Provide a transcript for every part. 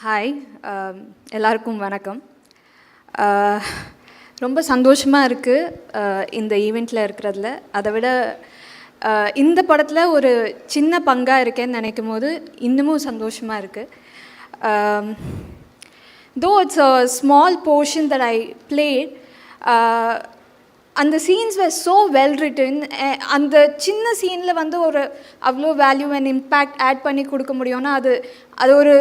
Hi, எல்லாருக்கும் வணக்கம். ரொம்ப சந்தோஷமாக இருக்குது இந்த ஈவெண்ட்டில் இருக்கிறதுல. அதை விட இந்த படத்தில் ஒரு சின்ன பங்காக இருக்கேன்னு நினைக்கும் போது இன்னமும் சந்தோஷமாக இருக்குது. தோ it's a small portion that I plate, அந்த சீன்ஸ் வேர் ஸோ வெல் ரிட்டன். அந்த சின்ன சீனில் வந்து ஒரு அவ்வளோ வேல்யூ அண்ட் இம்பேக்ட் ஆட் பண்ணி கொடுக்க முடியும்னா அது ஒரு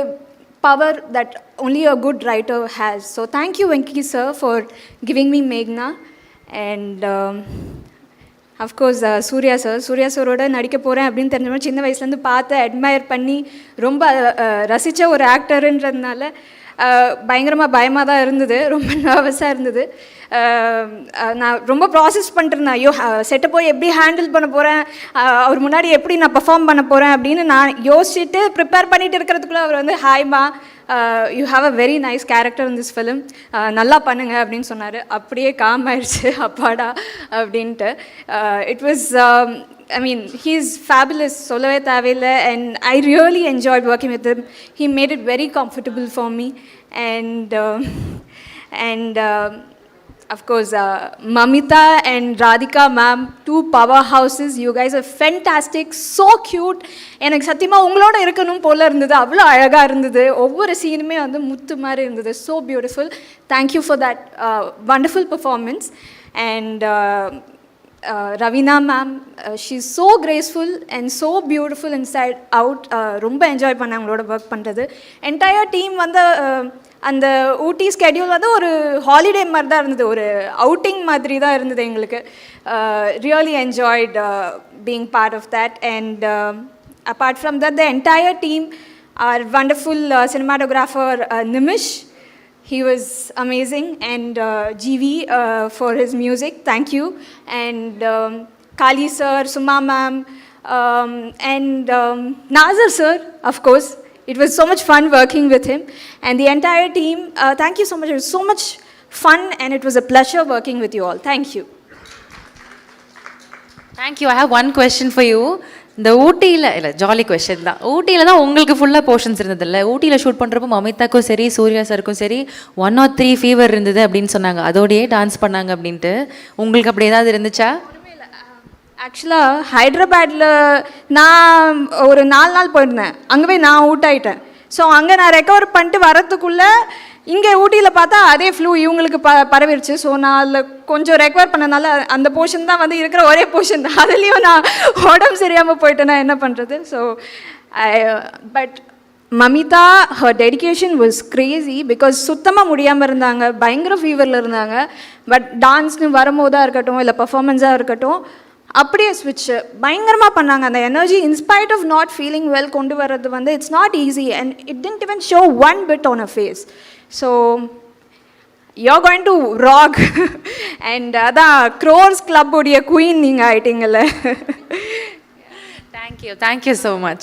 power that only a good writer has. So thank you Venki sir for giving me Meghna, and of course Surya sir ஓட நடிக்க போகிறேன் அப்படின்னு தெரிஞ்ச சின்ன வயசுலேருந்து பார்த்து அட்மையர் பண்ணி ரொம்ப ரசித்த ஒரு ஆக்டருன்றதுனால பயங்கரமாக பயமாக தான் இருந்தது, ரொம்ப நர்வஸாக இருந்தது. நான் ரொம்ப ப்ராசஸ் பண்ணிட்டுருந்தேன், ஐயோ செட்டை போய் எப்படி ஹேண்டில் பண்ண போகிறேன், அவர் முன்னாடி எப்படி நான் பர்ஃபார்ம் பண்ண போகிறேன் அப்படின்னு நான் யோசிச்சுட்டு ப்ரிப்பேர் பண்ணிட்டு இருக்கிறதுக்குள்ளே அவர் வந்து ஹாய்மா, you have a very nice character in this film, நல்லா பண்ணுங்க அப்படின்னு சொன்னார். அப்படியே காம் ஆயிடுச்சு, அப்பாடா அப்படின்ட்டு. It was I mean, he's fabulous, சொல்லவே தேவையில்லை. And I really enjoyed working with him. He made it very comfortable for me. And of course, Mamita and Radhika ma'am, two powerhouses. You guys are fantastic, so cute. எனக்கு சத்தியமாக உங்களோட இருக்கணும் போல இருந்தது, அவ்வளோ அழகாக இருந்தது. ஒவ்வொரு சீனுமே வந்து முத்து மாதிரி இருந்தது. So beautiful. Thank you for that wonderful performance. And Ravina ma'am, she's so graceful and so beautiful inside out. ரொம்ப என்ஜாய் பண்ண அவங்களோட ஒர்க் பண்ணுறது. என்டையர் டீம் வந்து அந்த ஊட்டி ஸ்கெடியூல் வந்து ஒரு ஹாலிடே மாதிரி தான் இருந்தது, ஒரு அவுட்டிங் மாதிரி தான் இருந்தது எங்களுக்கு. Really enjoyed being part of that. And apart from that, the entire team, our wonderful cinematographer Nimish, he was amazing, and GV for his music, thank you. And Kali sir, Suma ma'am, and Nazar sir, of course. It was so much fun working with him, and the entire team, thank you so much. It was so much fun, and it was a pleasure working with you all. Thank you. Thank you. I have one question for you. இந்த ஊட்டியில் இல்லை, jolly question தான். ஊட்டியில் தான் உங்களுக்கு ஃபுல்லாக portions இருந்தது இல்லை? ஊட்டியில் ஷூட் பண்ணுறப்போ மமிதாக்கும் சரி சூர்யா சாருக்கும் சரி 1 or 3 ஃபீவர் இருந்தது அப்படின்னு சொன்னாங்க, அதோடையே டான்ஸ் பண்ணாங்க அப்படின்ட்டு. உங்களுக்கு அப்படி ஏதாவது இருந்துச்சா? ஆக்சுவலாக ஹைதராபாடில் நான் ஒரு 4 நாள் போயிருந்தேன், அங்கே போய் நான் அவுட் ஆகிட்டேன். ஸோ அங்கே நான் ரெக்கவர் பண்ணிட்டு வரத்துக்குள்ளே இங்கே ஊட்டியில் பார்த்தா அதே ஃப்ளூ இவங்களுக்கு பரவிடுச்சு. ஸோ நான் அதில் கொஞ்சம் ரெக்கவர் பண்ணனால அந்த போர்ஷன் தான் வந்து இருக்கிற ஒரே போர்ஷன் தான், அதுலேயும் நான் உடம்பு சரியாமல் போயிட்டேன்னா என்ன பண்ணுறது. So but Mamitha, her dedication was Crazy, because சுத்தமாக முடியாமல் இருந்தாங்க, பயங்கர ஃபீவரில் இருந்தாங்க. பட் டான்ஸ்னு வரும்போதாக இருக்கட்டும், இல்லை பர்ஃபார்மன்ஸாக இருக்கட்டும், அப்படியே ஸ்விட்ச் பயங்கரமாக பண்ணாங்க. அந்த energy in spite of not feeling well கொண்டு வர்றது வந்து it's not easy, and it didn't even show one bit on a face. So you're going to rock. And அதான் க்ரோர்ஸ் கிளப் உடைய குயின் நீங்கள் ஆயிட்டீங்கல்ல. Thank you so much.